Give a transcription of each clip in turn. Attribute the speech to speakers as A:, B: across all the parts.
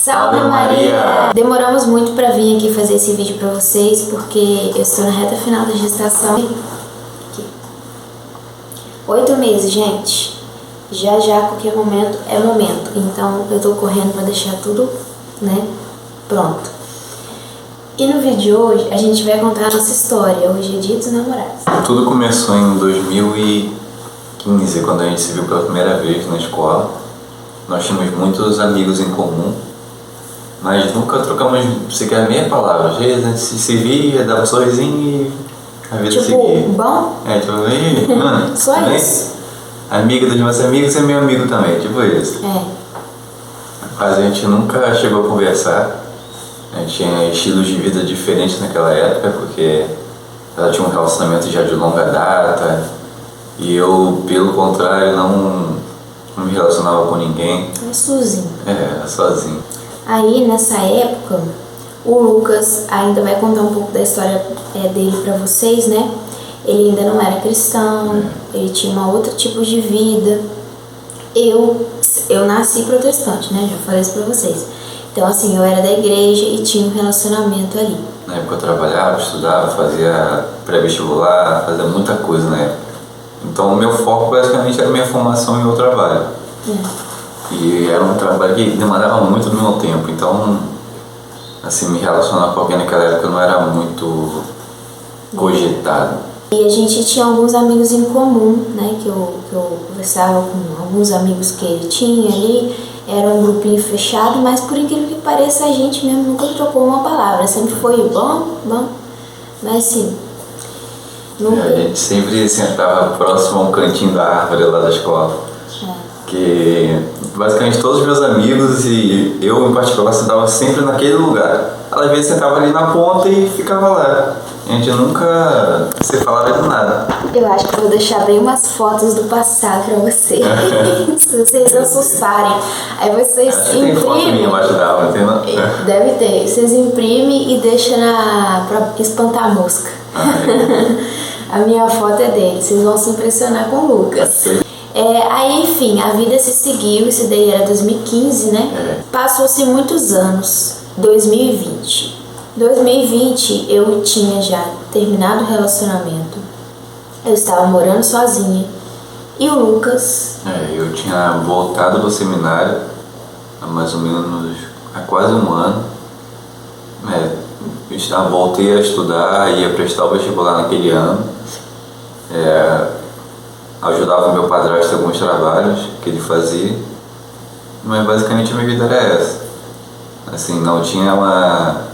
A: Salve Maria! Demoramos muito pra vir aqui fazer esse vídeo pra vocês, porque eu estou na reta final da gestação. Aqui. 8 meses, gente. Já, qualquer momento é momento. Então eu tô correndo pra deixar tudo, pronto. E no vídeo de hoje a gente vai contar a nossa história. Hoje é Dia dos Namorados.
B: Tudo começou em 2015, quando a gente se viu pela primeira vez na escola. Nós tínhamos muitos amigos em comum, mas nunca trocamos sequer meia palavra. Às vezes a gente se via, dava um sorrisinho e a vida seguia.
A: Bom?
B: Mano,
A: só
B: também,
A: isso.
B: amiga dos meus amigos é meu amigo também, tipo isso. Mas a gente nunca chegou a conversar. A gente tinha estilos de vida diferentes naquela época, porque ela tinha um relacionamento já de longa data e eu, pelo contrário, não me relacionava com ninguém.
A: Sozinho.
B: Sozinho.
A: Aí, nessa época, o Lucas ainda vai contar um pouco da história dele pra vocês, né? Ele ainda não era cristão, ele tinha um outro tipo de vida. Eu nasci protestante, né? Já falei isso pra vocês. Então, assim, eu era da igreja e tinha um relacionamento ali.
B: Na época eu trabalhava, estudava, fazia pré-vestibular, fazia muita coisa na época. Então o meu foco basicamente era a minha formação e o meu trabalho. E era um trabalho que demandava muito do meu tempo. Então, assim, me relacionar com alguém naquela época não era muito cogitado.
A: E a gente tinha alguns amigos em comum, né? Que eu conversava com alguns amigos que ele tinha ali. Era um grupinho fechado, mas por incrível que pareça, a gente mesmo nunca trocou uma palavra. Sempre foi bom. Mas assim...
B: A gente sempre sentava próximo a um cantinho da árvore lá da escola. Que basicamente todos os meus amigos e eu em particular sentava sempre naquele lugar. Às vezes sentava ali na ponta e ficava lá. A gente nunca se falava de nada.
A: Eu acho que eu vou deixar bem umas fotos do passado pra vocês. Se vocês assustarem. Aí vocês imprimem.
B: Tem foto minha embaixo da árvore, tem não?
A: Deve ter. Vocês imprimem e deixam pra espantar a mosca. A minha foto é dele. Vocês vão se impressionar com o Lucas. Aí, enfim, a vida se seguiu. Isso daí era 2015, né? Passou-se muitos anos. 2020, eu tinha já terminado o relacionamento. Eu estava morando sozinha. E o Lucas...
B: eu tinha voltado do seminário há mais ou menos há quase um ano. Eu já voltei a estudar, ia prestar o vestibular naquele ano. Ajudava o meu padrasto em alguns trabalhos que ele fazia. Mas basicamente a minha vida era essa. Assim, não tinha uma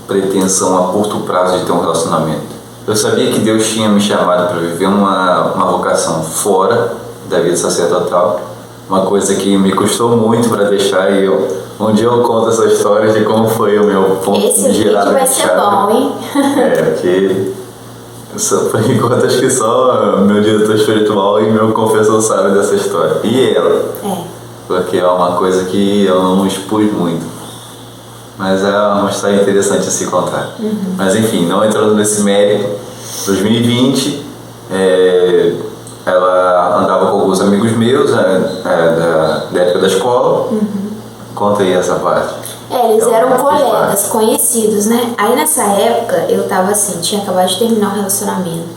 B: pretensão a curto prazo de ter um relacionamento. Eu sabia que Deus tinha me chamado para viver uma vocação fora da vida sacerdotal, uma coisa que me custou muito para deixar, e um dia eu conto essa história de como foi o meu ponto de girada de chave.
A: Esse vídeo vai ser bom, hein?
B: Porque por enquanto acho que só meu diretor espiritual e meu confessor sabem dessa história. E ela. Porque é uma coisa que eu não expus muito. Mas é uma história interessante a se contar. Mas enfim, não entrando nesse mérito, 2020, ela andava com alguns amigos meus da época da escola. Conta aí essa parte.
A: Eles eram colegas, conhecidos, né? Aí nessa época eu tava assim, tinha acabado de terminar o relacionamento.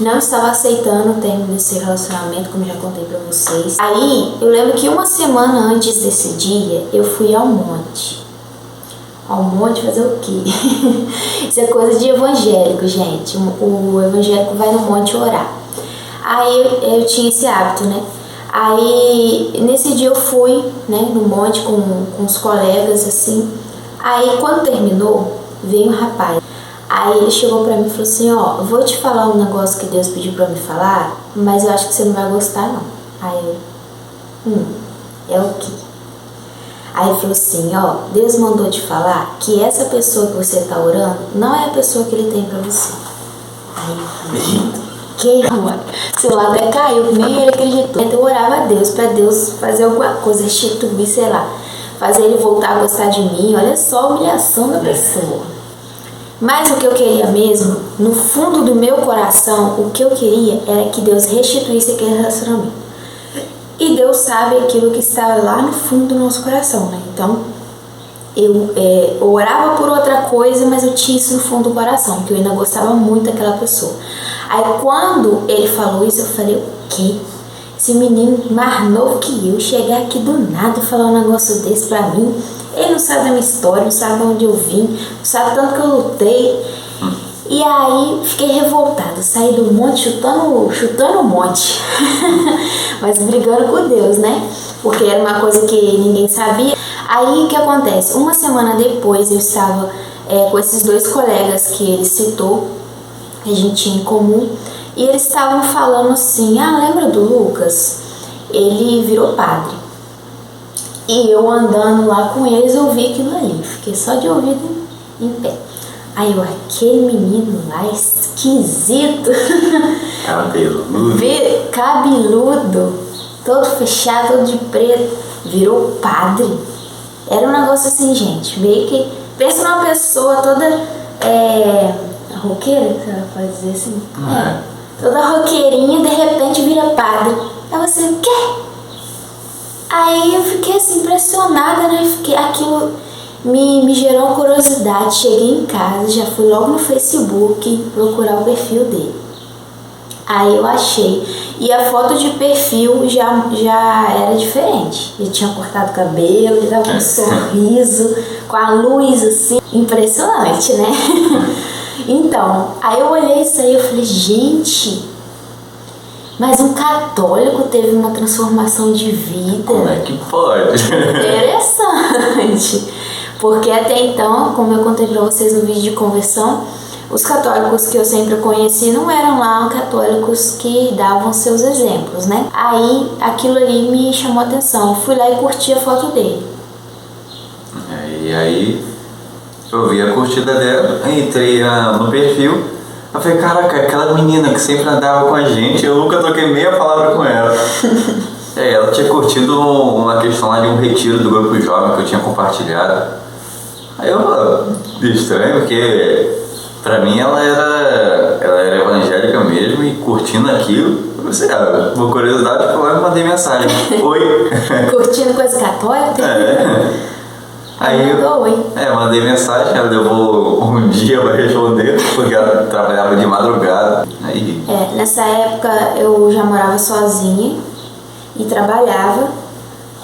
A: Não estava aceitando o término desse relacionamento, como já contei pra vocês. Aí, eu lembro que uma semana antes desse dia, eu fui ao monte. Ao monte fazer o quê? Isso é coisa de evangélico, gente. O evangélico vai no monte orar. Aí, eu tinha esse hábito, né? Aí, nesse dia eu fui, né, no monte com os colegas, assim. Aí, quando terminou, veio um rapaz. Aí ele chegou pra mim e falou assim, vou te falar um negócio que Deus pediu pra me falar, mas eu acho que você não vai gostar, não. Aí eu, é o quê? Aí ele falou assim, Deus mandou te falar que essa pessoa que você tá orando não é a pessoa que ele tem pra você. Aí eu falei, que, mano? Seu lado até caiu, nem ele acreditou. Então eu orava a Deus, pra Deus fazer alguma coisa, restituir, sei lá, fazer ele voltar a gostar de mim. Olha só a humilhação da pessoa. Mas o que eu queria mesmo, no fundo do meu coração, o que eu queria era que Deus restituísse aquele relacionamento. E Deus sabe aquilo que está lá no fundo do nosso coração, né? Então, eu orava por outra coisa, mas eu tinha isso no fundo do coração, que eu ainda gostava muito daquela pessoa. Aí quando ele falou isso, eu falei, o quê? Esse menino mais novo que eu, chegar aqui do nada e falar um negócio desse pra mim, ele não sabe da minha história, não sabe de onde eu vim, não sabe tanto que eu lutei. E aí fiquei revoltada, saí do monte chutando o monte, mas brigando com Deus, né? Porque era uma coisa que ninguém sabia. Aí o que acontece? Uma semana depois eu estava com esses 2 colegas que ele citou, que a gente tinha em comum, e eles estavam falando assim, lembra do Lucas? Ele virou padre. E eu andando lá com eles, eu vi aquilo ali, fiquei só de ouvido em pé. Aí eu, aquele menino lá, esquisito. Cabeludo, todo fechado, todo de preto, virou padre. Era um negócio assim, gente, meio que, pensa numa pessoa toda roqueira, que ela pode dizer assim, toda roqueirinha, de repente vira padre. Aí você, o quê? Aí eu fiquei assim, impressionada, né, aquilo me gerou uma curiosidade. Cheguei em casa, já fui logo no Facebook procurar o perfil dele. Aí eu achei, e a foto de perfil já era diferente. Ele tinha cortado o cabelo, ele dava um sorriso, com a luz assim, impressionante, né? Então, aí eu olhei isso aí e falei, gente, mas um católico teve uma transformação de vida.
B: Como é que pode?
A: Interessante. Porque até então, como eu contei pra vocês no vídeo de conversão, os católicos que eu sempre conheci não eram lá católicos que davam seus exemplos, né? Aí aquilo ali me chamou a atenção. Eu fui lá e curti a foto dele.
B: E aí eu vi a curtida dela, entrei no perfil, eu falei, caraca, aquela menina que sempre andava com a gente, eu nunca troquei meia palavra com ela. Ela tinha curtido uma questão lá de um retiro do grupo jovem que eu tinha compartilhado. Aí eu, estranho, porque pra mim ela era evangélica mesmo e curtindo aquilo. Eu pensei, por curiosidade, eu mandei mensagem. Oi.
A: Curtindo coisa católica?
B: Aí eu mandei mensagem, ela levou um dia pra responder, porque ela trabalhava de madrugada. Aí...
A: nessa época eu já morava sozinha e trabalhava.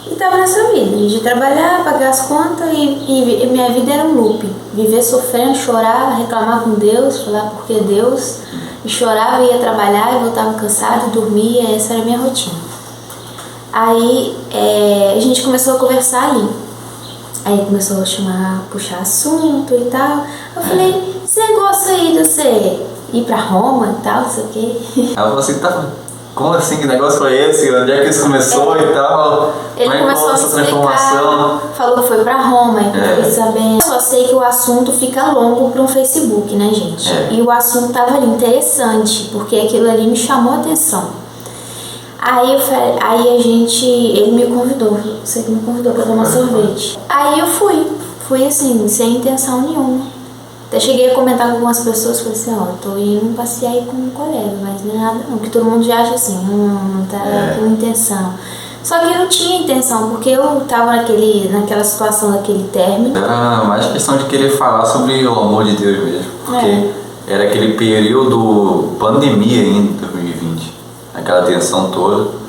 A: E tava nessa vida, de trabalhar, pagar as contas e minha vida era um loop. Viver sofrendo, chorar, reclamar com Deus, falar porque Deus, e chorava, ia trabalhar e voltava cansado, dormia, essa era a minha rotina. Aí a gente começou a conversar ali. Aí começou a puxar assunto e tal. Eu falei, esse negócio aí de você ir pra Roma e tal, não sei o quê.
B: Ela falou assim, como assim, que negócio foi esse? Onde é que isso começou e tal?
A: Ele começou a me explicar, falou que foi pra Roma, então eu quis saber. Eu só sei que o assunto fica longo para um Facebook, né, gente? E o assunto tava ali interessante, porque aquilo ali me chamou a atenção. Aí ele me convidou, você que me convidou pra tomar sorvete. Aí eu fui assim, sem intenção nenhuma. Até cheguei a comentar com algumas pessoas, falei assim, tô indo passear aí com um colega, mas não é nada não, que todo mundo já acha assim, não tá com intenção. Só que eu não tinha intenção, porque eu tava naquela situação daquele término.
B: Era mais questão de querer falar sobre o amor de Deus mesmo, porque era aquele período pandemia ainda, 2020, aquela tensão toda.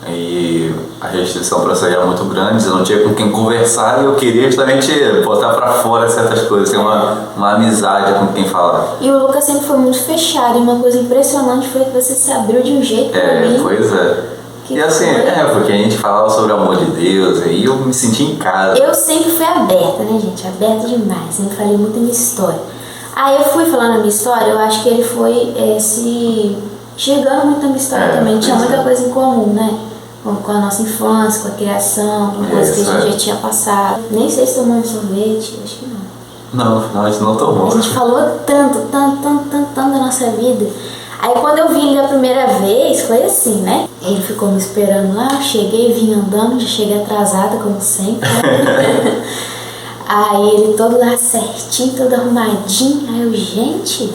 B: E a restrição para sair era muito grande, eu não tinha com quem conversar e eu queria justamente botar para fora certas coisas, ter uma amizade com quem falar.
A: E o Lucas sempre foi muito fechado, e uma coisa impressionante foi que você se abriu de um jeito pra mim.
B: Pois é. E assim, porque a gente falava sobre o amor de Deus, aí eu me senti em casa.
A: Eu sempre fui aberta, né, gente? Aberta demais, sempre falei muito da minha história. Aí eu fui falando a minha história, eu acho que ele foi se chegando muito na minha história também, tinha muita coisa em comum, né? Com a nossa infância, com a criação, com coisas que a gente já tinha passado. Nem sei se tomamos sorvete, acho que não.
B: Não, a gente não tomou.
A: A gente falou tanto da nossa vida. Aí quando eu vi ele da primeira vez, foi assim, né? Ele ficou me esperando lá, eu cheguei, vim andando, já cheguei atrasada, como sempre. Aí ele todo lá certinho, todo arrumadinho. Aí eu, gente,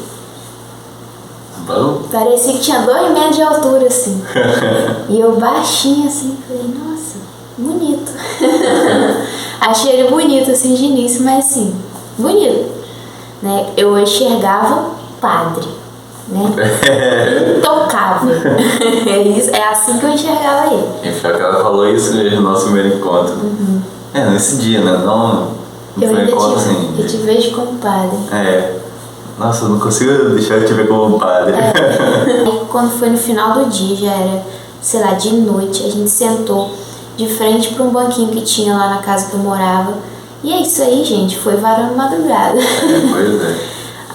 B: Bom.
A: Parecia que tinha 2 metros de altura, assim. E eu baixinha, assim, falei, nossa, bonito. Achei ele bonito, assim, de início, mas assim, bonito. Né? Eu enxergava padre, né? Intocável. É assim que eu enxergava ele.
B: E foi que ela falou isso no nosso primeiro encontro. Nesse dia, né? Não foi um encontro assim.
A: Eu te vejo como padre.
B: Nossa, eu não consigo deixar de te ver como padre.
A: Aí, quando foi no final do dia, já era, sei lá, de noite, a gente sentou de frente para um banquinho que tinha lá na casa que eu morava. E é isso aí, gente, foi varando madrugada.
B: Pois é.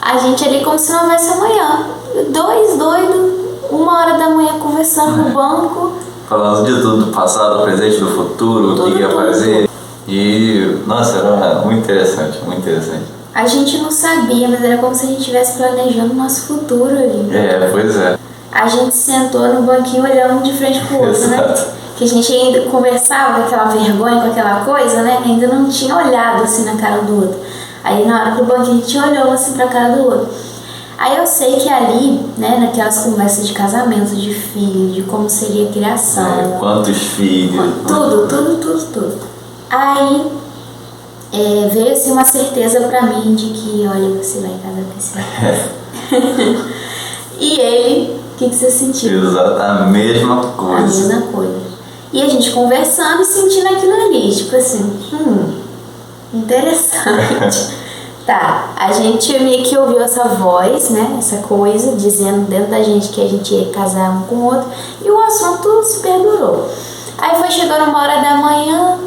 A: A gente ali como se não houvesse amanhã. 2 doidos, 1h da manhã conversando no banco.
B: Falando de tudo, do passado, do presente, do futuro, o que ia fazer. E, nossa, era muito interessante, muito interessante.
A: A gente não sabia, mas era como se a gente estivesse planejando o nosso futuro ali.
B: Pois é.
A: A gente sentou no banquinho olhando de frente pro outro, né? Que a gente ainda conversava com aquela vergonha, com aquela coisa, né? Ainda não tinha olhado assim na cara do outro. Aí na hora que o banquinho a gente olhou assim pra cara do outro. Aí eu sei que ali, né, naquelas conversas de casamento, de filho, de como seria a criação.
B: Quantos filhos.
A: Tudo. Aí veio assim uma certeza pra mim de que, olha, você vai casar com esse rapaz. E ele, o que você sentiu?
B: Exato, a mesma coisa.
A: A mesma coisa. E a gente conversando e sentindo aquilo ali, tipo assim, interessante. Tá, a gente meio que ouviu essa voz, né, essa coisa, dizendo dentro da gente que a gente ia casar um com o outro, e o assunto se perdurou. Aí foi chegando 1h da manhã,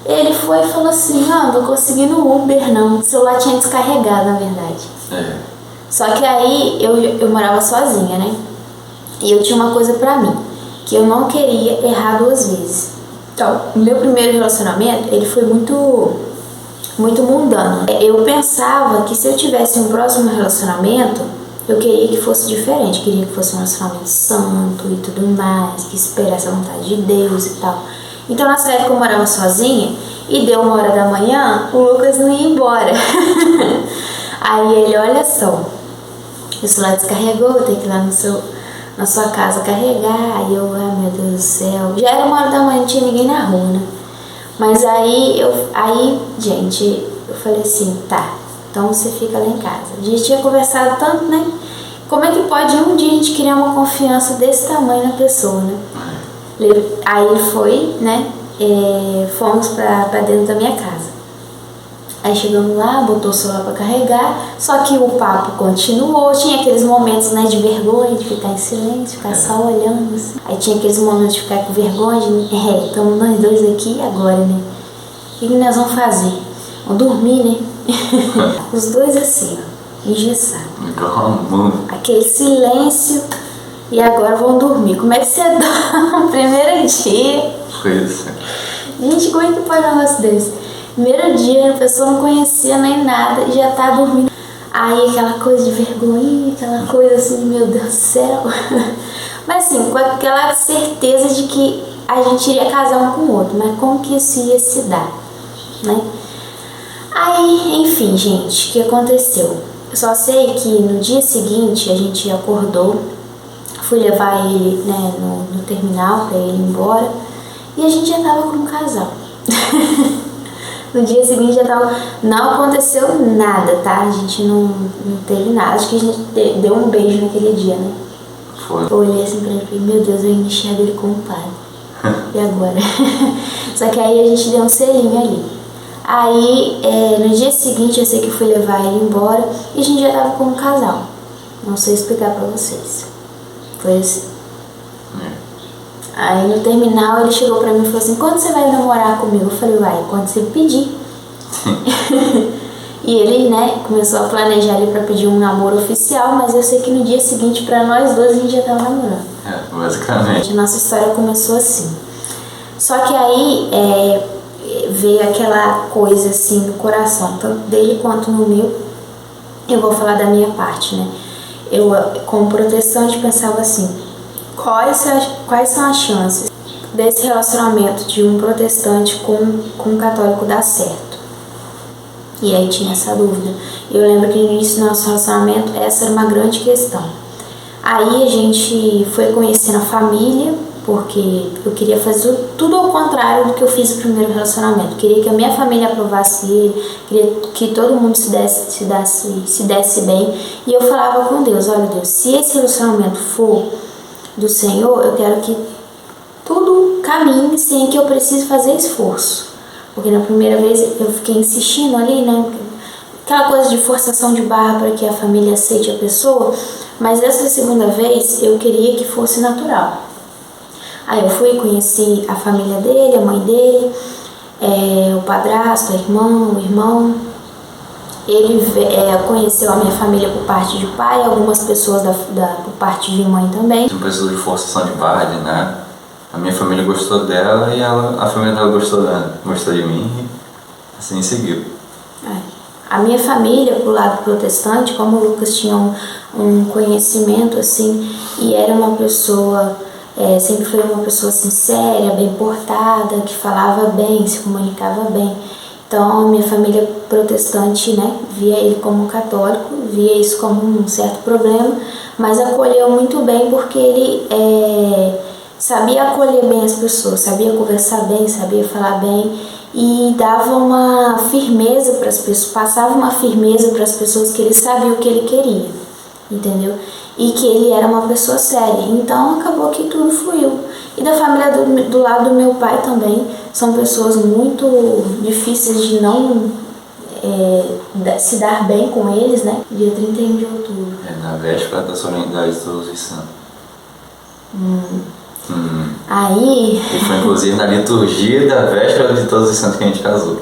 A: ele foi e falou assim, não tô conseguindo Uber não, o celular tinha descarregado, na verdade. Só que aí eu morava sozinha, né, e eu tinha uma coisa pra mim, que eu não queria errar 2 vezes. Então, o meu primeiro relacionamento, ele foi muito mundano. Eu pensava que se eu tivesse um próximo relacionamento, eu queria que fosse diferente, queria que fosse um relacionamento santo e tudo mais, que esperasse a vontade de Deus e tal. Então nessa época eu morava sozinha e deu 1h da manhã, o Lucas não ia embora. Aí ele, olha só, o celular descarregou, tem que ir lá na sua casa carregar. Aí eu, ai meu Deus do céu, já era 1h da manhã, não tinha ninguém na rua, né? Mas aí, gente, eu falei assim, tá, então você fica lá em casa. A gente tinha conversado tanto, né? Como é que pode um dia a gente criar uma confiança desse tamanho na pessoa, né? Aí ele foi, né? Fomos pra dentro da minha casa. Aí chegamos lá, botou o celular pra carregar, só que o papo continuou, tinha aqueles momentos, né, de vergonha, de ficar em silêncio, ficar só olhando, assim. Aí tinha aqueles momentos de ficar com vergonha, estamos nós dois aqui agora, né, o que nós vamos fazer? Vamos dormir, né? Os dois assim, ó, engessados. Aquele silêncio, e agora vão dormir. Como é que você dorme no primeiro dia?
B: Isso.
A: Gente, como é que pode um negócio desse? Primeiro dia, a pessoa não conhecia nem nada e já tá dormindo. Aí aquela coisa de vergonha, aquela coisa assim, meu Deus do céu. Mas assim, com aquela certeza de que a gente iria casar um com o outro, mas como que isso ia se dar, né? Aí, enfim, gente, o que aconteceu? Eu só sei que no dia seguinte a gente acordou, fui levar ele, né, no terminal pra ele ir embora e a gente já tava como um casal. No dia seguinte já tava, não aconteceu nada, tá? A gente não teve nada, acho que a gente deu um beijo naquele dia, né?
B: Foi.
A: Eu olhei assim pra ele e falei, meu Deus, eu enxergo ele como pai. E agora? Só que aí a gente deu um selinho ali. Aí, no dia seguinte eu sei que eu fui levar ele embora e a gente já tava como um casal. Não sei explicar pra vocês. Foi assim. Aí no terminal ele chegou pra mim e falou assim, quando você vai namorar comigo? Eu falei, vai, quando você pedir. E ele, né, começou a planejar ali pra pedir um namoro oficial, mas eu sei que no dia seguinte pra nós dois a gente já tava namorando.
B: Basicamente.
A: A nossa história começou assim. Só que aí veio aquela coisa assim no coração, tanto dele quanto no meu. Eu vou falar da minha parte, né? Eu, como protestante, pensava assim, quais são as chances desse relacionamento de um protestante com um católico dar certo? E aí tinha essa dúvida. Eu lembro que no início do nosso relacionamento essa era uma grande questão. Aí a gente foi conhecendo a família, porque eu queria fazer tudo ao contrário do que eu fiz no primeiro relacionamento. Eu queria que a minha família aprovasse ele, queria que todo mundo se desse bem. E eu falava com Deus, olha Deus, se esse relacionamento for do Senhor, eu quero que tudo caminhe sem que eu precise fazer esforço. Porque na primeira vez eu fiquei insistindo ali, né? Aquela coisa de forçação de barra para que a família aceite a pessoa. Mas essa segunda vez eu queria que fosse natural. Aí eu fui, conheci a família dele, a mãe dele, o padrasto, a irmã, o irmão. Ele conheceu a minha família por parte de pai, algumas pessoas por parte de mãe também.
B: Não precisou de forçação de barra, de nada. A minha família gostou dela e a família dela gostou de mim e assim seguiu.
A: A minha família, pro lado protestante, como o Lucas tinha um conhecimento assim, e era uma pessoa, sempre foi uma pessoa sincera, bem portada, que falava bem, se comunicava bem. Então a minha família protestante, né, via ele como católico, via isso como um certo problema, mas acolheu muito bem porque ele sabia acolher bem as pessoas, sabia conversar bem, sabia falar bem e dava uma firmeza para as pessoas, passava uma firmeza para as pessoas que ele sabia o que ele queria, entendeu? E que ele era uma pessoa séria. Então acabou que tudo fluiu. E da família do lado do meu pai também, são pessoas muito difíceis de não se dar bem com eles, né? Dia 31 de outubro.
B: Na véspera da solenidade de Todos os Santos.
A: Aí...
B: E foi inclusive na liturgia da véspera de Todos os Santos que a gente casou.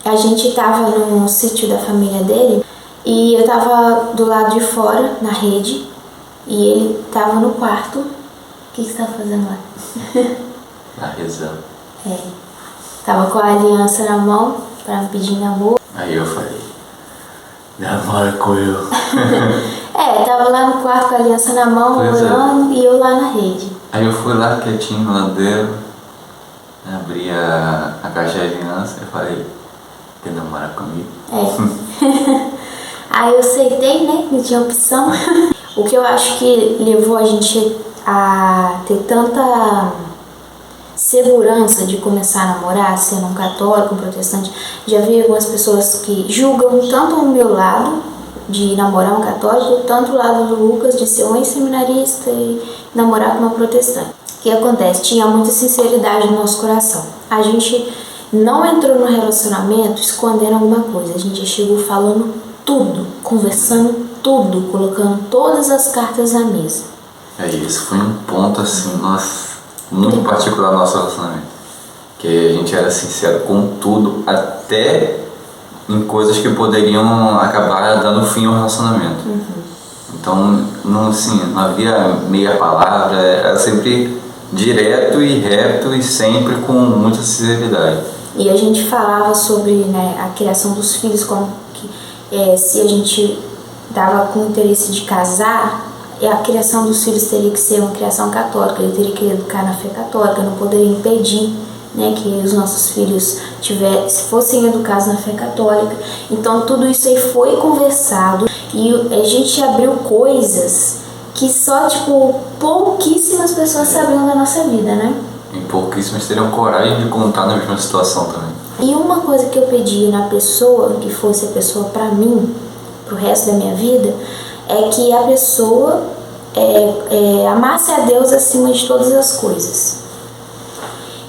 A: A gente tava no sítio da família dele e eu tava do lado de fora, na rede, e ele tava no quarto. O que você tá fazendo lá?
B: Tá rezando.
A: Tava com a aliança na mão pra me pedir namoro.
B: Aí eu falei, namora com eu.
A: Tava lá no quarto com a aliança na mão, orando, e eu lá na rede.
B: Aí eu fui lá quietinho, lá dentro, abri a caixa de aliança e falei, quer namorar comigo?
A: Aí eu aceitei, né? Não tinha opção. O que eu acho que levou a gente a ter tanta segurança de começar a namorar, sendo um católico, um protestante. Já vi algumas pessoas que julgam tanto o meu lado de namorar um católico, tanto o lado do Lucas de ser um ex-seminarista e namorar com uma protestante. O que acontece? Tinha muita sinceridade no nosso coração. A gente não entrou no relacionamento escondendo alguma coisa. A gente chegou falando tudo, conversando tudo, colocando todas as cartas à mesa.
B: Isso foi um ponto assim, muito particular no nosso relacionamento. Que a gente era sincero com tudo, até em coisas que poderiam acabar dando fim ao relacionamento. Então, não havia meia palavra, era sempre direto e reto e sempre com muita sinceridade.
A: E a gente falava sobre, né, a criação dos filhos, como que se a gente dava com interesse de casar, a criação dos filhos teria que ser uma criação católica, ele teria que educar na fé católica, não poderia impedir, né, que os nossos filhos fossem educados na fé católica. Então tudo isso aí foi conversado e a gente abriu coisas que só pouquíssimas pessoas sabiam da nossa vida, né?
B: E pouquíssimas teriam coragem de contar na mesma situação também.
A: E uma coisa que eu pedi na pessoa, que fosse a pessoa pra mim, pro resto da minha vida, é que a pessoa amasse a Deus acima de todas as coisas.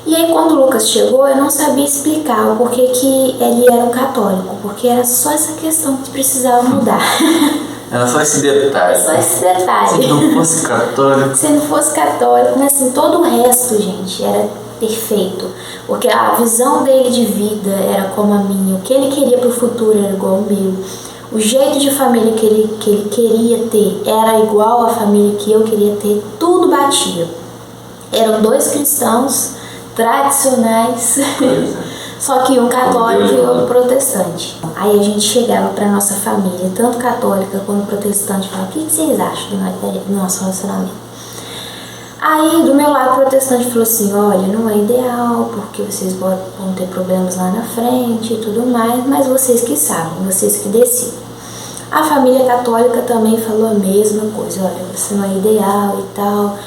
A: E aí quando o Lucas chegou, eu não sabia explicar o porquê que ele era um católico, porque era só essa questão que precisava mudar.
B: Era só esse detalhe.
A: Só esse detalhe.
B: Se não fosse católico.
A: Se não fosse católico, mas assim, todo o resto, gente, era perfeito. Porque a visão dele de vida era como a minha, o que ele queria pro futuro era igual ao meu. O jeito de família que ele queria ter era igual à família que eu queria ter, tudo batia. Eram dois cristãos tradicionais, só que um católico e outro protestante. Aí a gente chegava pra nossa família, tanto católica quanto protestante, e falava, o que vocês acham do nosso relacionamento? Aí do meu lado o protestante falou assim, olha, não é ideal, porque vocês vão ter problemas lá na frente e tudo mais, mas vocês que sabem, vocês que decidem. A família católica também falou a mesma coisa, olha, você não é ideal e tal,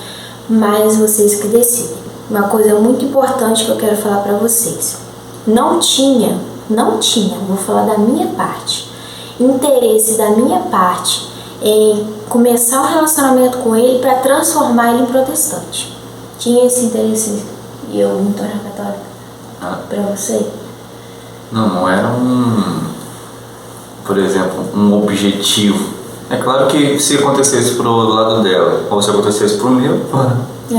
A: mas vocês que decidem. Uma coisa muito importante que eu quero falar pra vocês. Não tinha, vou falar da minha parte, interesse da minha parte em começar um relacionamento com ele para transformar ele em protestante. Tinha esse interesse e eu me tornar católica pra você?
B: Não era por exemplo, um objetivo. É claro que se acontecesse pro lado dela, ou se acontecesse pro meu,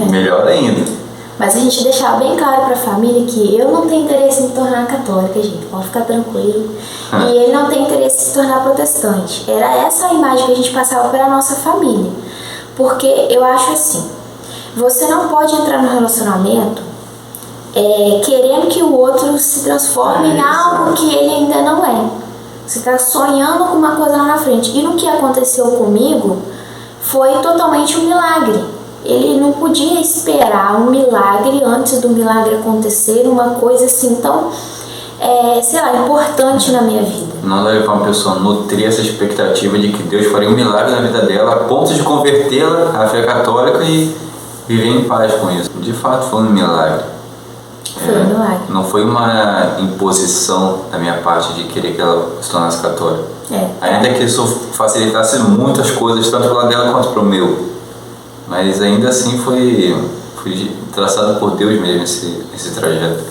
B: melhor ainda.
A: Mas a gente deixava bem claro pra família que eu não tenho interesse em me tornar católica, gente, pode ficar tranquilo. E ele não tem interesse em se tornar protestante. Era essa a imagem que a gente passava para a nossa família. Porque eu acho assim, você não pode entrar no relacionamento querendo que o outro se transforme em algo que ele ainda não é. Você está sonhando com uma coisa lá na frente. E no que aconteceu comigo, foi totalmente um milagre. Ele não podia esperar um milagre antes do milagre acontecer, uma coisa assim tão, sei lá, importante na minha vida.
B: Não deve para uma pessoa nutrir essa expectativa de que Deus faria um milagre na vida dela a ponto de convertê-la à fé católica e viver em paz com isso. De fato foi um milagre.
A: Foi um milagre.
B: Não foi uma imposição da minha parte de querer que ela se tornasse católica. Ainda que isso facilitasse muitas coisas, tanto pro lado dela quanto pro meu. Mas ainda assim foi traçado por Deus mesmo esse trajeto.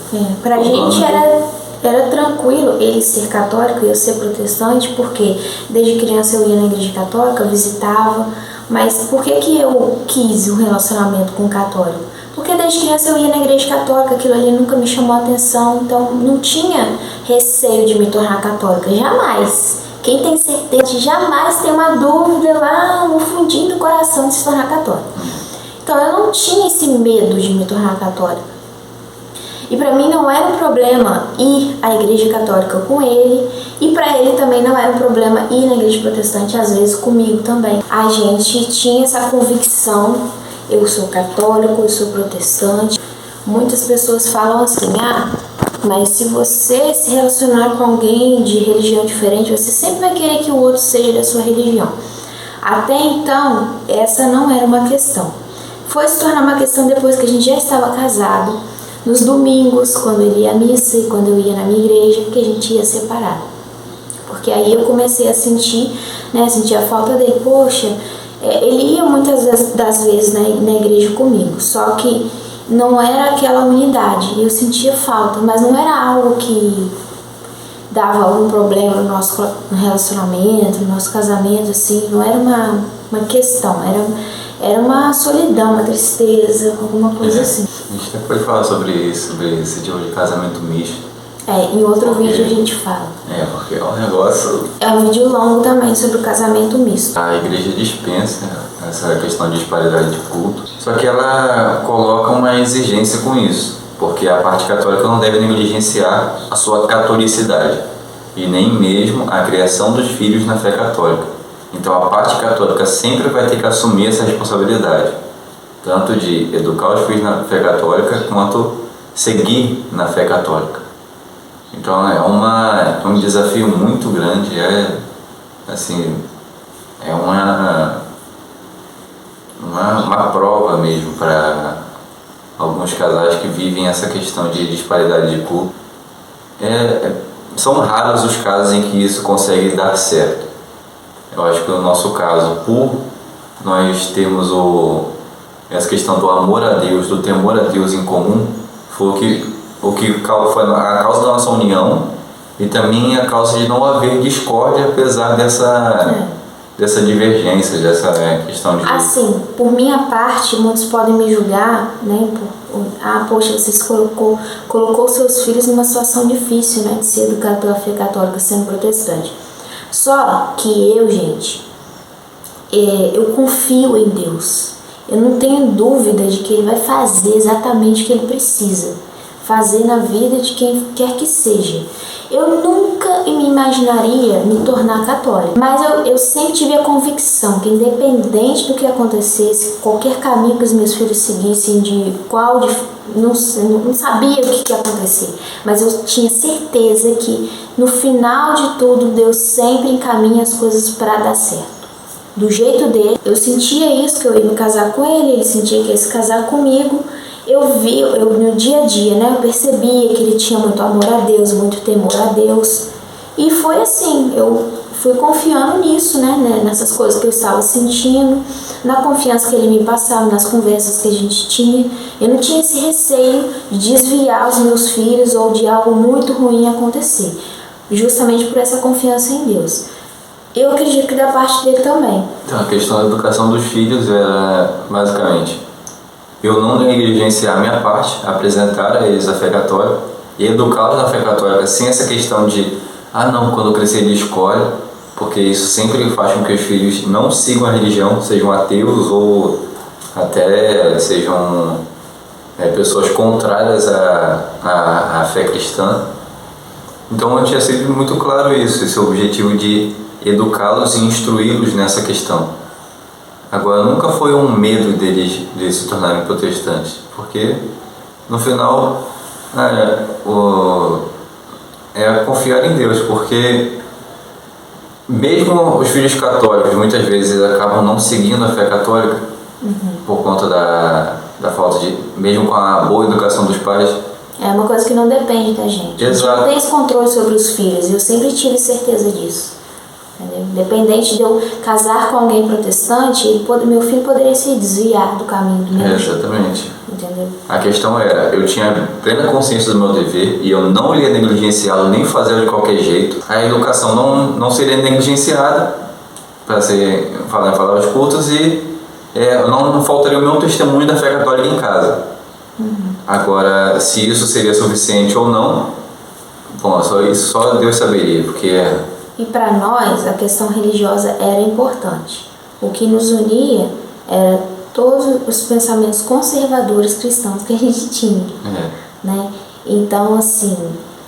A: Pra gente era tranquilo ele ser católico e eu ser protestante, porque desde criança eu ia na igreja católica, visitava. Mas por que eu quis um relacionamento com um católico? Porque desde criança eu ia na igreja católica, aquilo ali nunca me chamou a atenção, então não tinha receio de me tornar católica, jamais. Quem tem certeza de jamais tem uma dúvida lá no fundinho do coração de se tornar católica. Então eu não tinha esse medo de me tornar católica. E pra mim não era um problema ir à igreja católica com ele, e pra ele também não era um problema ir na igreja protestante, às vezes comigo também. A gente tinha essa convicção, eu sou católico, eu sou protestante. Muitas pessoas falam assim, mas se você se relacionar com alguém de religião diferente, você sempre vai querer que o outro seja da sua religião. Até então, essa não era uma questão. Foi se tornar uma questão depois que a gente já estava casado, nos domingos, quando ele ia à missa e quando eu ia na minha igreja, que a gente ia separado. Porque aí eu comecei a sentir a falta dele. Poxa, ele ia muitas das vezes na igreja comigo, só que não era aquela unidade, eu sentia falta, mas não era algo que dava algum problema no nosso relacionamento, no nosso casamento, assim, não era uma questão, era uma solidão, uma tristeza, alguma coisa assim.
B: A gente até pode falar sobre esse tipo de casamento misto.
A: Em outro vídeo a gente fala.
B: Porque é um negócio...
A: É um vídeo longo também sobre o casamento misto.
B: A igreja dispensa essa questão de disparidade de culto, só que ela coloca uma exigência com isso, porque a parte católica não deve negligenciar a sua catolicidade e nem mesmo a criação dos filhos na fé católica. Então a parte católica sempre vai ter que assumir essa responsabilidade, tanto de educar os filhos na fé católica quanto seguir na fé católica. Então é um desafio muito grande, uma prova mesmo para alguns casais que vivem essa questão de disparidade de culto. São raros os casos em que isso consegue dar certo. Eu acho que no nosso caso, por nós termos essa questão do amor a Deus, do temor a Deus em comum, foi o que foi a causa da nossa união e também a causa de não haver discórdia apesar dessa divergência, dessa questão de...
A: Assim, por minha parte, muitos podem me julgar, poxa, vocês colocou seus filhos numa situação difícil, de ser educado pela fé católica sendo protestante. Só que eu confio em Deus. Eu não tenho dúvida de que Ele vai fazer exatamente o que Ele precisa fazer na vida de quem quer que seja. Eu nunca me imaginaria me tornar católica, mas eu sempre tive a convicção que, independente do que acontecesse, qualquer caminho que os meus filhos seguissem, não sabia o que ia acontecer, mas eu tinha certeza que no final de tudo Deus sempre encaminha as coisas para dar certo. Do jeito dele, eu sentia isso, que eu ia me casar com ele sentia que ia se casar comigo. Eu no dia a dia, né, eu percebia que ele tinha muito amor a Deus, muito temor a Deus. E foi assim, eu fui confiando nisso, né, nessas coisas que eu estava sentindo, na confiança que ele me passava, nas conversas que a gente tinha. Eu não tinha esse receio de desviar os meus filhos ou de algo muito ruim acontecer, justamente por essa confiança em Deus. Eu acredito que da parte dele também.
B: Então, a questão da educação dos filhos era, basicamente, eu não negligenciar a minha parte, apresentar a eles a fé católica e educá-los na fé católica sem essa questão de, não, quando eu crescer ele escolhe, porque isso sempre faz com que os filhos não sigam a religião, sejam ateus ou até sejam pessoas contrárias à fé cristã. Então eu tinha sempre muito claro isso, esse objetivo de educá-los e instruí-los nessa questão. Agora, nunca foi um medo deles de se tornarem protestantes, porque no final é confiar em Deus, porque mesmo os filhos católicos muitas vezes acabam não seguindo a fé católica por conta da falta de, mesmo com a boa educação dos pais.
A: É uma coisa que não depende da gente.
B: Exato.
A: A gente não tem esse controle sobre os filhos, eu sempre tive certeza disso. Independente de eu casar com alguém protestante, meu filho poderia se desviar do caminho do meu.
B: Exatamente.
A: Entendeu?
B: A questão era, eu tinha plena consciência do meu dever e eu não ia negligenciá-lo nem fazê-lo de qualquer jeito. A educação não seria negligenciada, para falar em palavras curtas, e não faltaria o meu testemunho da fé católica em casa. Agora, se isso seria suficiente ou não, bom, só Deus saberia, porque
A: E para nós, a questão religiosa era importante. O que nos unia era todos os pensamentos conservadores cristãos que a gente tinha. Né? Então, assim,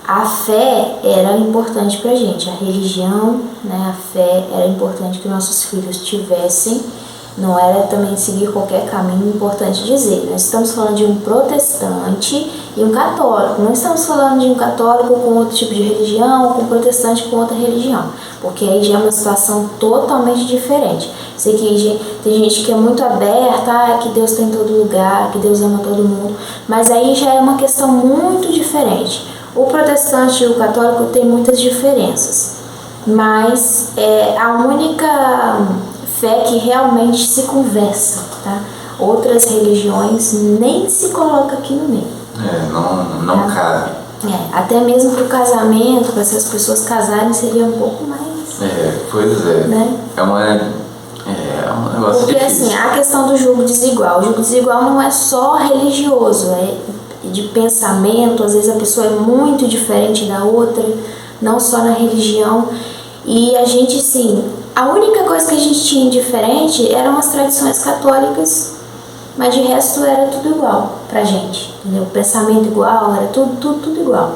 A: a fé era importante pra gente, a religião, né, a fé era importante que nossos filhos tivessem. Não era também seguir qualquer caminho, importante dizer. Nós estamos falando de um protestante e um católico. Não estamos falando de um católico com outro tipo de religião, ou com um protestante com outra religião. Porque aí já é uma situação totalmente diferente. Sei que tem gente que é muito aberta, que Deus está em todo lugar, que Deus ama todo mundo. Mas aí já é uma questão muito diferente. O protestante e o católico têm muitas diferenças. Mas a única fé que realmente se conversa, tá? Outras religiões nem se coloca aqui no meio.
B: Não cabe.
A: Até mesmo para o casamento, para essas pessoas casarem, seria um pouco mais.
B: Pois é.
A: Né?
B: É um negócio
A: porque
B: difícil.
A: Assim, a questão do julgo desigual. O julgo desigual não é só religioso, é de pensamento. Às vezes a pessoa é muito diferente da outra, não só na religião. E a gente, sim, a única coisa que a gente tinha diferente eram as tradições católicas, mas de resto era tudo igual pra gente, entendeu? O pensamento igual, era tudo igual.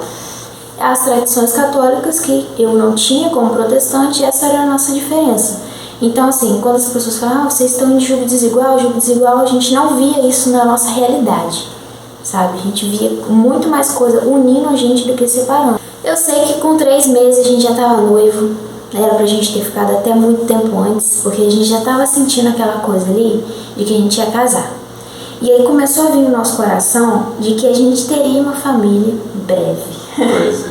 A: As tradições católicas que eu não tinha como protestante, essa era a nossa diferença. Então, assim, quando as pessoas falam, vocês estão em julgo desigual, a gente não via isso na nossa realidade, sabe? A gente via muito mais coisa unindo a gente do que separando. Eu sei que com 3 meses a gente já tava noivo. Era pra gente ter ficado até muito tempo antes, porque a gente já tava sentindo aquela coisa ali de que a gente ia casar. E aí começou a vir no nosso coração de que a gente teria uma família breve.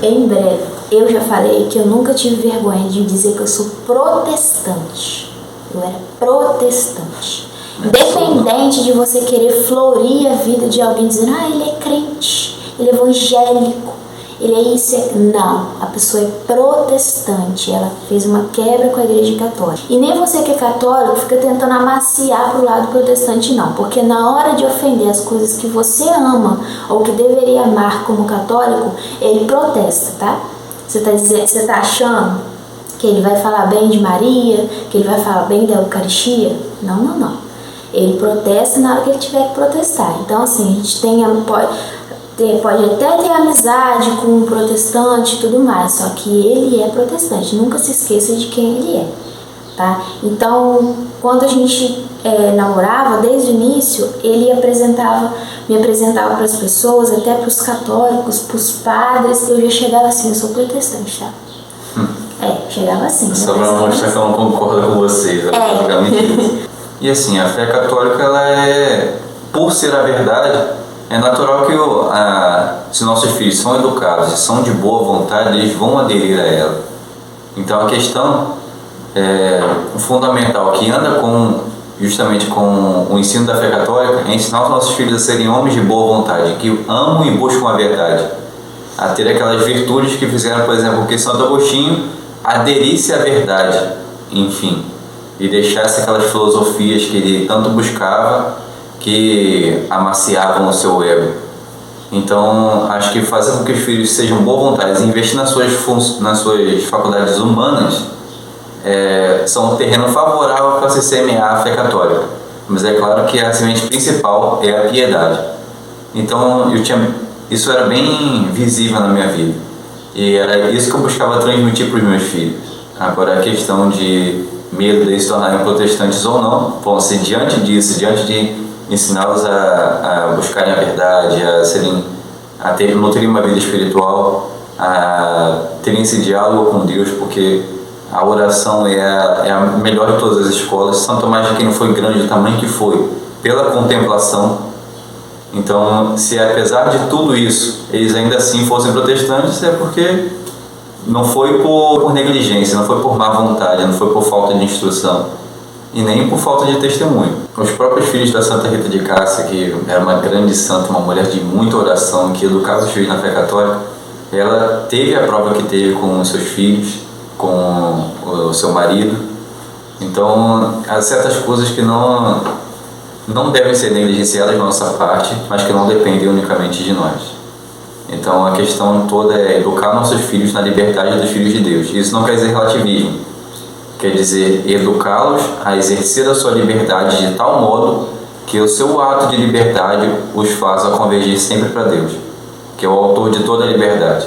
A: Em breve. Eu já falei que eu nunca tive vergonha de dizer que eu sou protestante. Eu era protestante. Independente de você querer florir a vida de alguém dizendo, ele é crente, ele é evangélico, ele é isso, não, a pessoa é protestante, ela fez uma quebra com a igreja católica. E nem você que é católico fica tentando amaciar pro lado protestante, não, porque na hora de ofender as coisas que você ama ou que deveria amar como católico, ele protesta, tá? Você tá achando que ele vai falar bem de Maria, que ele vai falar bem da Eucaristia? Não. Ele protesta na hora que ele tiver que protestar. Então, assim, a gente pode até ter amizade com um protestante e tudo mais, só que ele é protestante, nunca se esqueça de quem ele é, tá? Então, quando a gente namorava, desde o início, ele me apresentava para as pessoas, até para os católicos, para os padres, eu já chegava assim, eu sou protestante, tá? Chegava assim.
B: Só pra mostrar que eu não concordo com vocês, basicamente. E assim, a fé católica, ela por ser a verdade, é natural que se nossos filhos são educados e são de boa vontade, eles vão aderir a ela. Então a questão fundamental que anda justamente com o ensino da fé católica é ensinar os nossos filhos a serem homens de boa vontade, que amam e buscam a verdade, a ter aquelas virtudes que fizeram, por exemplo, que Santo Agostinho aderisse à verdade, enfim, e deixasse aquelas filosofias que ele tanto buscava, que amaciavam o seu ego. Então, acho que fazer com que os filhos sejam boa vontade, investir nas suas faculdades humanas, são um terreno favorável para se semear a fé católica. Mas é claro que a semente principal é a piedade. Então, isso era bem visível na minha vida. E era isso que eu buscava transmitir para os meus filhos. Agora, a questão de medo de se tornarem protestantes ou não, bom, se diante disso, diante de ensiná-los a buscarem a verdade, a terem uma vida espiritual, a terem esse diálogo com Deus, porque a oração é a melhor de todas as escolas. São Tomás de Aquino foi grande do tamanho que foi, pela contemplação. Então, se apesar de tudo isso, eles ainda assim fossem protestantes, é porque não foi por negligência, não foi por má vontade, não foi por falta de instrução e nem por falta de testemunho. Os próprios filhos da Santa Rita de Cássia, que era uma grande santa, uma mulher de muita oração, que educava os filhos na fé católica, ela teve a prova que teve com os seus filhos, com o seu marido. Então, há certas coisas que não devem ser negligenciadas da nossa parte, mas que não dependem unicamente de nós. Então a questão toda é educar nossos filhos na liberdade dos filhos de Deus. Isso não quer dizer relativismo, quer dizer educá-los a exercer a sua liberdade de tal modo que o seu ato de liberdade os faça convergir sempre para Deus, que é o autor de toda a liberdade.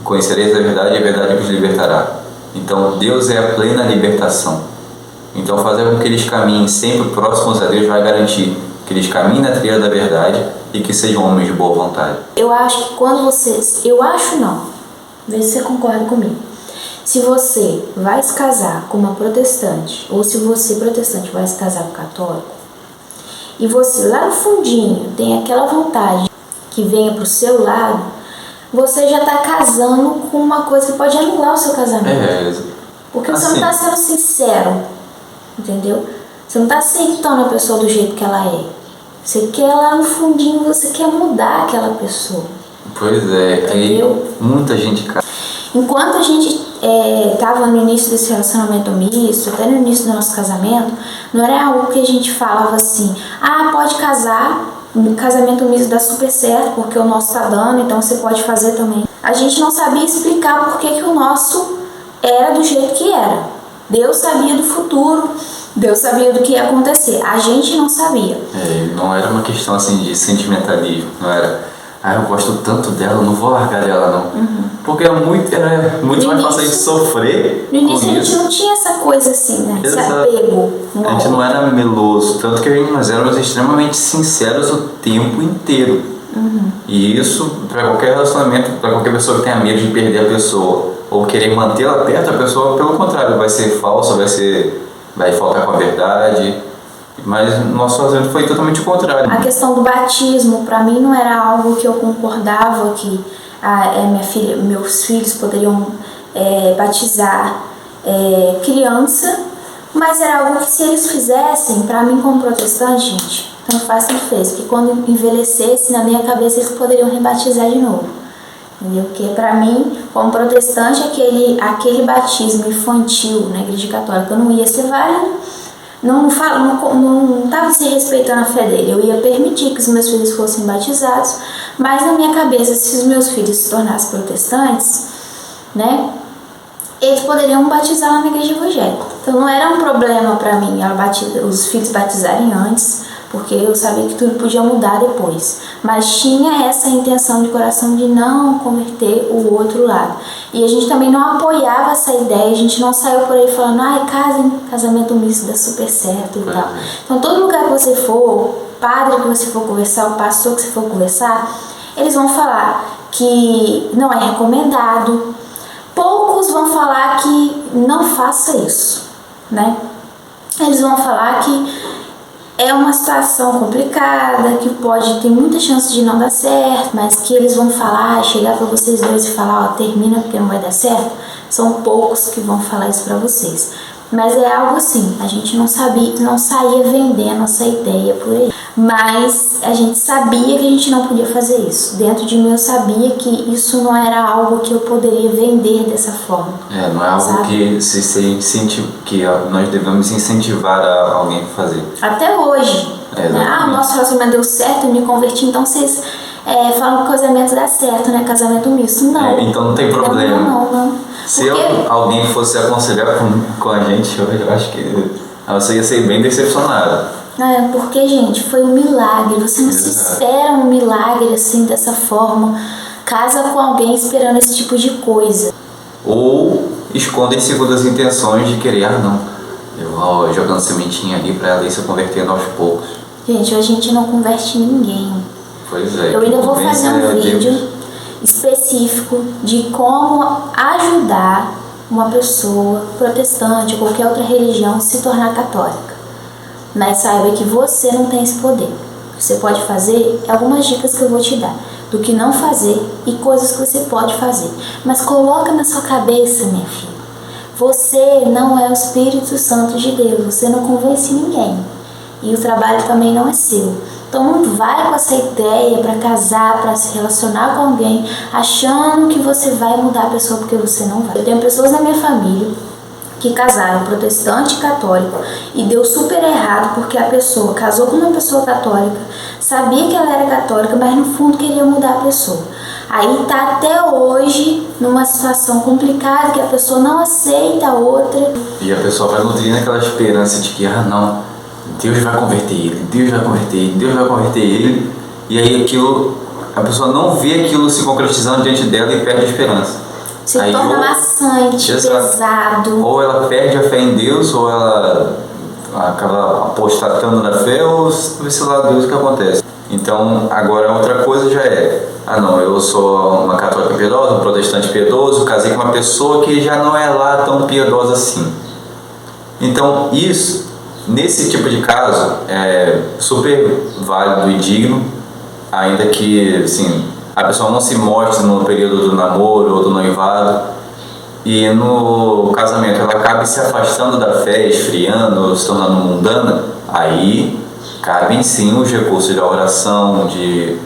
B: Conhecereis a verdade e a verdade vos libertará. Então Deus é a plena libertação. Então fazer com que eles caminhem sempre próximos a Deus vai garantir que eles caminhem na trilha da verdade e que sejam homens de boa vontade.
A: Eu acho que quando vê se você concorda comigo. Se você vai se casar com uma protestante, ou se você protestante vai se casar com um católico, e você lá no fundinho tem aquela vontade que venha pro seu lado, você já está casando com uma coisa que pode anular o seu casamento. Porque você não está sendo sincero, entendeu? Você não está aceitando a pessoa do jeito que ela é. Você quer lá no fundinho, você quer mudar aquela pessoa.
B: Pois é, entendeu? Aí muita gente casa.
A: Enquanto a gente estava no início desse relacionamento misto, até no início do nosso casamento, não era algo que a gente falava assim, pode casar, o casamento misto dá super certo, porque o nosso tá dando, então você pode fazer também. A gente não sabia explicar por que o nosso era do jeito que era. Deus sabia do futuro, Deus sabia do que ia acontecer, a gente não sabia.
B: Não era uma questão assim de sentimentalismo, não era, eu gosto tanto dela, eu não vou largar dela não.
A: Uhum.
B: Porque era muito mais fácil a gente sofrer.
A: No início a gente não tinha essa coisa assim, né? Esse apego.
B: A gente não era meloso, tanto que nós éramos extremamente sinceros o tempo inteiro.
A: Uhum.
B: E isso, para qualquer relacionamento, para qualquer pessoa que tenha medo de perder a pessoa ou querer mantê-la perto, a pessoa, pelo contrário, vai ser falsa, vai faltar com a verdade. Mas nosso relacionamento foi totalmente o contrário.
A: A questão do batismo, para mim, não era algo que eu concordava que meus filhos poderiam batizar criança, mas era algo que, se eles fizessem, para mim como protestante, gente, tanto faz tanto fez, porque quando envelhecesse, na minha cabeça eles poderiam rebatizar de novo, entendeu? Porque para mim, como protestante, aquele batismo infantil na igreja católica não ia ser válido, não estava se respeitando a fé dele. Eu ia permitir que os meus filhos fossem batizados, mas na minha cabeça, se os meus filhos se tornassem protestantes, né, eles poderiam batizar lá na igreja evangélica. Então não era um problema para mim os filhos batizarem antes, porque eu sabia que tudo podia mudar depois, mas tinha essa intenção de coração de não converter o outro lado. E a gente também não apoiava essa ideia, a gente não saiu por aí falando, ai, casamento misto dá super certo e tal. Então todo lugar que você for, padre que você for conversar, o pastor que você for conversar, eles vão falar que não é recomendado. Poucos vão falar que não faça isso, né? Eles vão falar que é uma situação complicada, que pode ter muita chance de não dar certo, mas que eles vão falar, chegar para vocês dois e falar, ó, termina porque não vai dar certo. São poucos que vão falar isso para vocês. Mas é algo assim, a gente não saía vendendo essa ideia por aí. Mas a gente sabia que a gente não podia fazer isso. Dentro de mim eu sabia que isso não era algo que eu poderia vender dessa forma.
B: Não é algo, sabe? Que nós devemos incentivar alguém a fazer.
A: Até hoje. O nosso relacionamento deu certo, eu me converti, então vocês falam que casamento dá certo, né? Casamento misto. Não.
B: Então não tem problema.
A: Não.
B: Se alguém fosse aconselhar com a gente, eu acho que você ia ser bem decepcionada.
A: Porque, gente, foi um milagre. Você não se espera um milagre assim, dessa forma. Casa com alguém esperando esse tipo de coisa.
B: Ou escondem segundas intenções de querer, eu vou jogando sementinha ali pra ela ir se convertendo aos poucos.
A: Gente, a gente não converte ninguém.
B: Pois é.
A: Eu ainda vou fazer um vídeo específico de como ajudar uma pessoa protestante ou qualquer outra religião se tornar católica. Mas saiba que você não tem esse poder. O que você pode fazer é algumas dicas que eu vou te dar do que não fazer e coisas que você pode fazer. Mas coloca na sua cabeça, minha filha, você não é o Espírito Santo de Deus, você não convence ninguém. E o trabalho também não é seu. Então não vai com essa ideia para casar, para se relacionar com alguém, achando que você vai mudar a pessoa, porque você não vai. Eu tenho pessoas na minha família que casaram protestante e católico e deu super errado porque a pessoa casou com uma pessoa católica, sabia que ela era católica, mas no fundo queria mudar a pessoa. Aí tá até hoje numa situação complicada que a pessoa não aceita a outra.
B: E a pessoa vai nutrindo aquela esperança de que, Deus vai converter ele, Deus vai converter ele. E aí a pessoa não vê aquilo se concretizando diante dela e perde a esperança.
A: Se torna maçante, pesado.
B: Ou ela perde a fé em Deus, ou ela acaba apostatando na fé, ou sei lá Deus o que acontece. Então, agora outra coisa já eu sou uma católica piedosa, um protestante piedoso, casei com uma pessoa que já não é lá tão piedosa assim. Então, nesse tipo de caso, é super válido e digno, ainda que, a pessoa não se mostre no período do namoro ou do noivado, e no casamento ela acabe se afastando da fé, esfriando, se tornando mundana, aí cabem sim os recursos da oração, de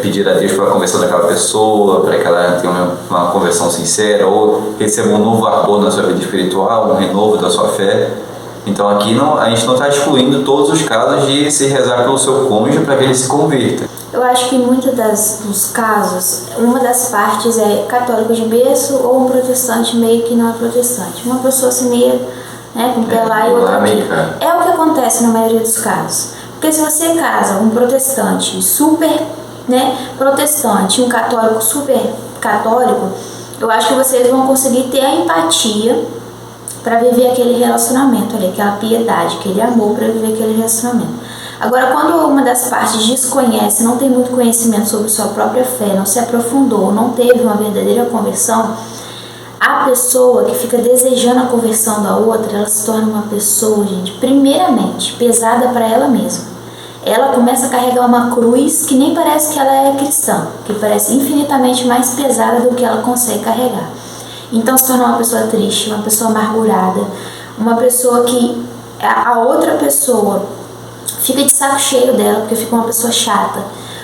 B: pedir a Deus pela conversão daquela pessoa, para que ela tenha uma conversão sincera, ou receba um novo ardor na sua vida espiritual, um renovo da sua fé. Então aqui a gente não está excluindo todos os casos de se rezar pelo seu cônjuge para que ele se converta.
A: Eu acho que em muitos dos casos, uma das partes é católico de berço ou um protestante meio que não é protestante. Uma pessoa assim meio, com pé lá e outra aqui. É o que acontece na maioria dos casos. Porque se você casa um protestante super protestante e um católico super católico, eu acho que vocês vão conseguir ter a empatia para viver aquele relacionamento ali, aquela piedade, aquele amor para viver aquele relacionamento. Agora, quando uma das partes desconhece, não tem muito conhecimento sobre sua própria fé, não se aprofundou, não teve uma verdadeira conversão, a pessoa que fica desejando a conversão da outra, ela se torna uma pessoa, gente, primeiramente, pesada para ela mesma. Ela começa a carregar uma cruz que nem parece que ela é cristã, que parece infinitamente mais pesada do que ela consegue carregar. Então se torna uma pessoa triste, uma pessoa amargurada, uma pessoa que a outra pessoa fica de saco cheio dela, porque fica uma pessoa chata,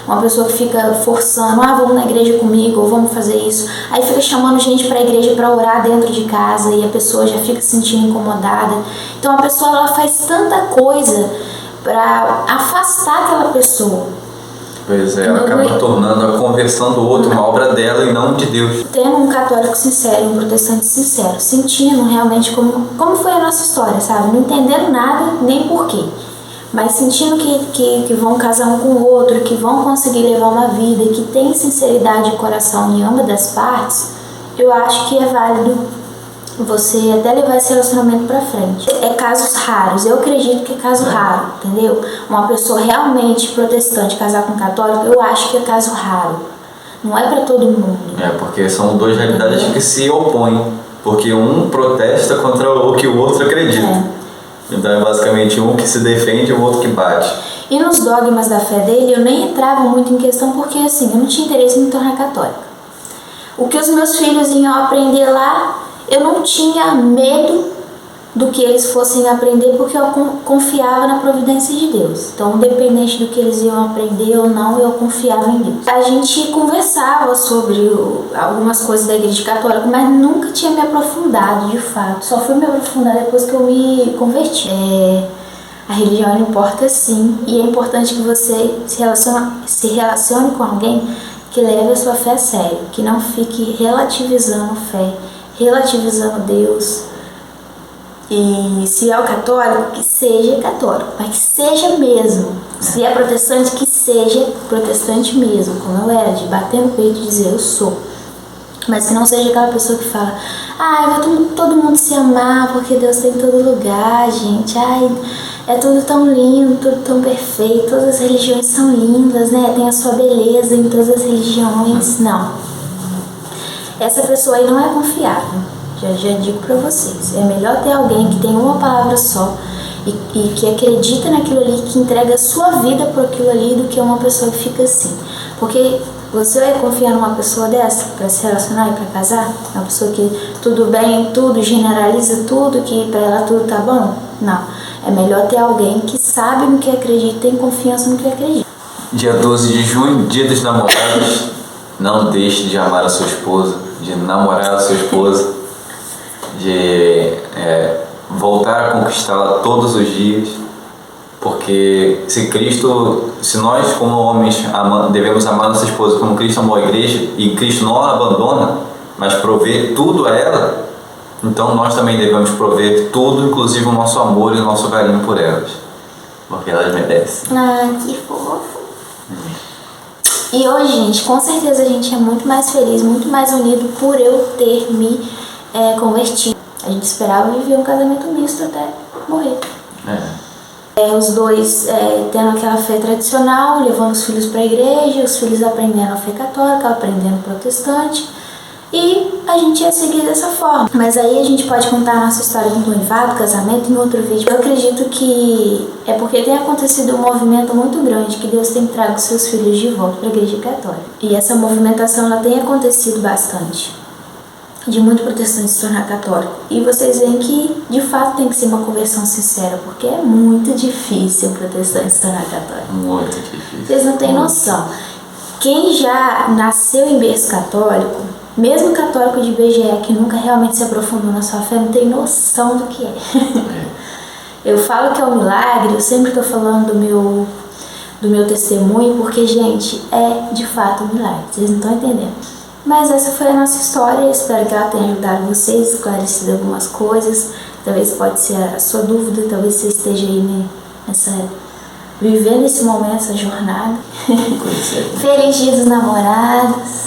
A: uma pessoa que fica forçando, vamos na igreja comigo, ou vamos fazer isso. Aí fica chamando gente para a igreja para orar dentro de casa e a pessoa já fica se sentindo incomodada. Então a pessoa ela faz tanta coisa para afastar aquela pessoa.
B: Pois é, ela acaba tornando a conversão do outro uma obra dela e não de Deus.
A: Tendo um católico sincero, um protestante sincero, sentindo realmente como foi a nossa história, sabe? Não entendendo nada, nem porquê. mas sentindo que vão casar um com o outro, que vão conseguir levar uma vida, que tem sinceridade de coração em ambas das partes, eu acho que é válido você até levar esse relacionamento pra frente. É casos raros, eu acredito que é caso raro, entendeu? Uma pessoa realmente protestante casar com um católico, eu acho que é caso raro. Não é pra todo mundo.
B: Porque são duas realidades que se opõem, porque um protesta contra o que o outro acredita. Então é basicamente um que se defende e o outro que bate.
A: E nos dogmas da fé dele, eu nem entrava muito em questão porque assim, eu não tinha interesse em me tornar católica. O que os meus filhos iam aprender lá, eu não tinha medo do que eles fossem aprender porque eu confiava na providência de Deus. Então, independente do que eles iam aprender ou não, eu confiava em Deus. A gente conversava sobre algumas coisas da igreja católica, mas nunca tinha me aprofundado de fato. Só fui me aprofundar depois que eu me converti. A religião importa sim, e é importante que você se relacione com alguém que leve a sua fé a sério, que não fique relativizando fé, relativizando Deus. E se é o católico, que seja católico, mas que seja mesmo. Se é protestante, que seja protestante mesmo, como eu era, de bater no peito e dizer eu sou. Mas que não seja aquela pessoa que fala, vai todo mundo se amar porque Deus tem em todo lugar, gente. É tudo tão lindo, tudo tão perfeito, todas as religiões são lindas, né? Tem a sua beleza em todas as religiões. Não. Essa pessoa aí não é confiável. Já digo pra vocês, é melhor ter alguém que tem uma palavra só e que acredita naquilo ali, que entrega a sua vida por aquilo ali, do que uma pessoa que fica assim. Porque você vai confiar numa pessoa dessa pra se relacionar e pra casar? Uma pessoa que tudo bem, tudo, generaliza tudo, que pra ela tudo tá bom? Não. É melhor ter alguém que sabe no que acredita, tem confiança no que acredita.
B: Dia 12 de junho, dia dos namorados. Não deixe de amar a sua esposa, de namorar a sua esposa, de voltar a conquistá-la todos os dias, porque se nós como homens devemos amar nossa esposa como Cristo amou a igreja, e Cristo não a abandona, mas provê tudo a ela, então nós também devemos prover tudo, inclusive o nosso amor e o nosso carinho por elas, porque elas merecem.
A: Que fofo. E hoje, gente, com certeza a gente é muito mais feliz, muito mais unido por eu ter me convertido. A gente esperava viver um casamento misto até morrer. Os dois tendo aquela fé tradicional, levando os filhos para a igreja, os filhos aprendendo a fé católica, aprendendo protestante, e a gente ia seguir dessa forma. Mas aí a gente pode contar a nossa história do noivado, casamento em outro vídeo. Eu acredito que é porque tem acontecido um movimento muito grande, que Deus tem trago seus filhos de volta para a igreja católica. E essa movimentação ela tem acontecido bastante, de muito protestante se tornar católico. E vocês veem que, de fato, tem que ser uma conversão sincera, porque é muito difícil o protestante se tornar católico.
B: Muito difícil.
A: Vocês não têm noção. Quem já nasceu em berço católico, mesmo católico de IBGE, que nunca realmente se aprofundou na sua fé, não tem noção do que é. Eu falo que é um milagre, eu sempre estou falando do meu testemunho, porque, gente, é de fato um milagre. Vocês não estão entendendo. Mas essa foi a nossa história, espero que ela tenha ajudado vocês, esclarecido algumas coisas. Talvez pode ser a sua dúvida, talvez você esteja aí vivendo esse momento, essa jornada. Feliz Dia dos Namorados!